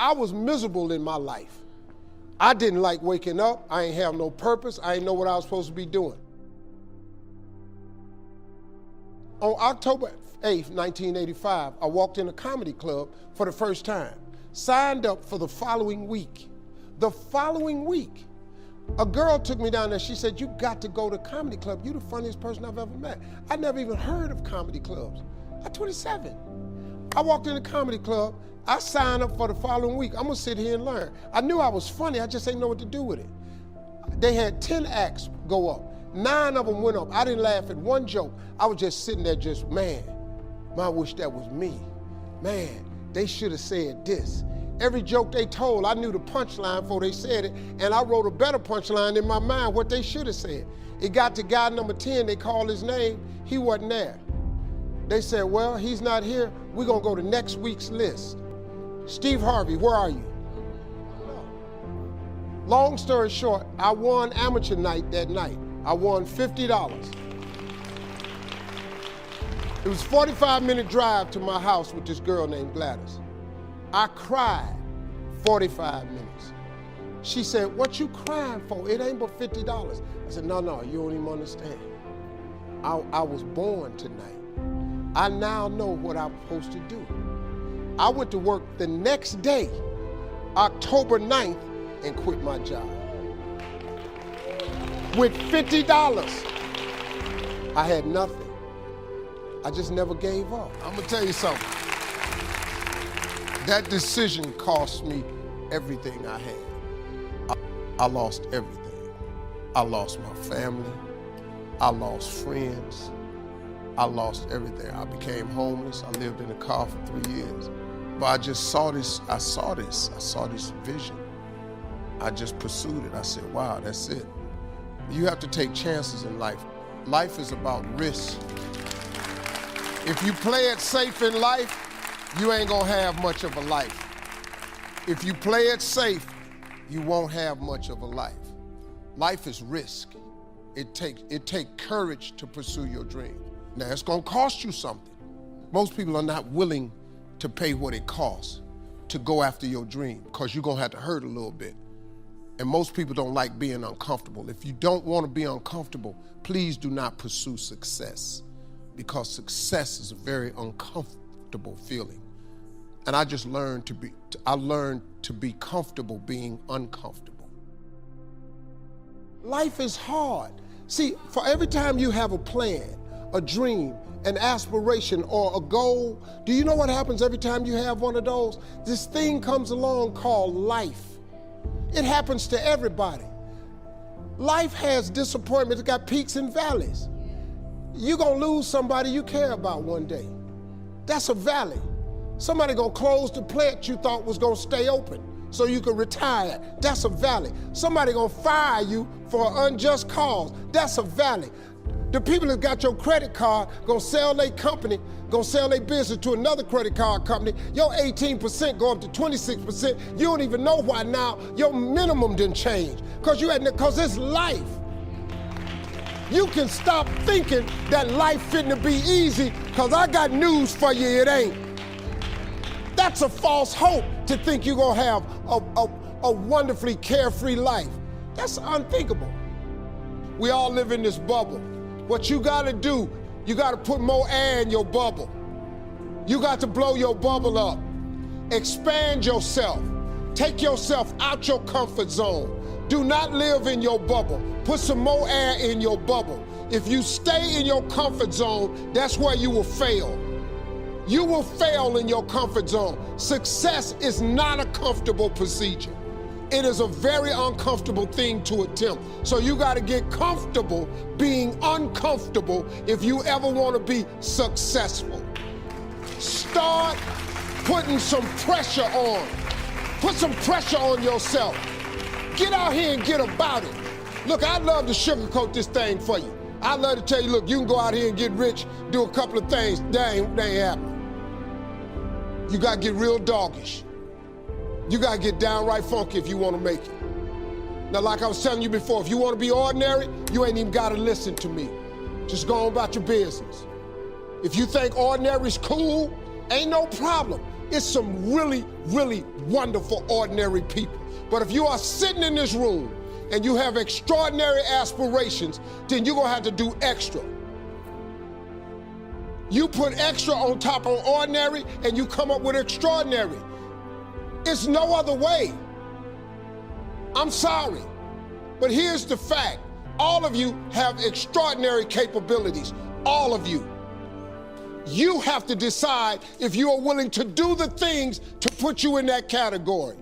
I was miserable in my life. I didn't like waking up. I ain't have no purpose. I ain't know what I was supposed to be doing. On October 8th, 1985, I walked in a comedy club for the first time. Signed up for the following week. The following week, a girl took me down there. She said, you got to go to comedy club. You're the funniest person I've ever met. I never even heard of comedy clubs. I'm 27. I walked in the comedy club. I signed up for the following week. I'm gonna sit here and learn. I knew I was funny. I just didn't know what to do with it. They had 10 acts go up. 9 of them went up. I didn't laugh at one joke. I was just sitting there just, man, I wish that was me. Man, they should have said this. Every joke they told, I knew the punchline before they said it, and I wrote a better punchline in my mind, what they should have said. It got to guy number 10, they called his name, he wasn't there. They said, well, he's not here, we're gonna go to next week's list. Steve Harvey, where are you? Long story short, I won amateur night that night. I won $50. It was a 45-minute drive to my house with this girl named Gladys. I cried 45 minutes. She said, what you crying for? It ain't but $50. I said, no, you don't even understand. I was born tonight. I now know what I'm supposed to do. I went to work the next day, October 9th, and quit my job. With $50, I had nothing. I just never gave up. I'm gonna tell you something. That decision cost me everything I had. I lost everything. I lost my family. I lost friends. I lost everything. I became homeless. I lived in a car for 3 years. But I just saw this, I saw this vision. I just pursued it. I said, wow, that's it. You have to take chances in life. Life is about risk. If you play it safe in life, you ain't gonna have much of a life. If you play it safe, you won't have much of a life. Life is risk. It takes courage to pursue your dream. Now, it's gonna cost you something. Most people are not willing to pay what it costs to go after your dream, because you're gonna have to hurt a little bit. And most people don't like being uncomfortable. If you don't wanna be uncomfortable, please do not pursue success, because success is a very uncomfortable feeling. And I just learned to be comfortable being uncomfortable. Life is hard. See, for every time you have a plan, a dream, an aspiration, or a goal, do you know what happens every time you have one of those? This thing comes along called life. It happens to everybody. Life has disappointment. It's got peaks and valleys. You're gonna lose somebody you care about one day. That's a valley. Somebody gonna close the plant you thought was gonna stay open so you could retire. That's a valley. Somebody gonna fire you for an unjust cause. That's a valley. The people that got your credit card gonna sell their company, gonna sell their business to another credit card company. Your 18% go up to 26%. You don't even know why now your minimum didn't change. Cause it's life. You can stop thinking that life fitting be easy, cause I got news for you, it ain't. That's a false hope to think you're gonna have a wonderfully carefree life. That's unthinkable. We all live in this bubble. What you gotta do, you gotta put more air in your bubble. You got to blow your bubble up. Expand yourself. Take yourself out your comfort zone. Do not live in your bubble. Put some more air in your bubble. If you stay in your comfort zone, that's where you will fail. You will fail in your comfort zone. Success is not a comfortable procedure. It is a very uncomfortable thing to attempt. So you got to get comfortable being uncomfortable if you ever want to be successful. Start putting some pressure on. Put some pressure on yourself. Get out here and get about it. Look, I'd love to sugarcoat this thing for you. I'd love to tell you, look, you can go out here and get rich, do a couple of things. That ain't happening. You got to get real doggish. You got to get downright funky if you want to make it. Now, like I was telling you before, if you want to be ordinary, you ain't even got to listen to me. Just go on about your business. If you think ordinary's cool, Ain't no problem. It's some really, really wonderful, ordinary people. But if you are sitting in this room and you have extraordinary aspirations, then you're gonna have to do extra. You put extra on top of ordinary and you come up with extraordinary. It's no other way. I'm sorry, but here's the fact. All of you have extraordinary capabilities, all of you. You have to decide if you are willing to do the things to put you in that category.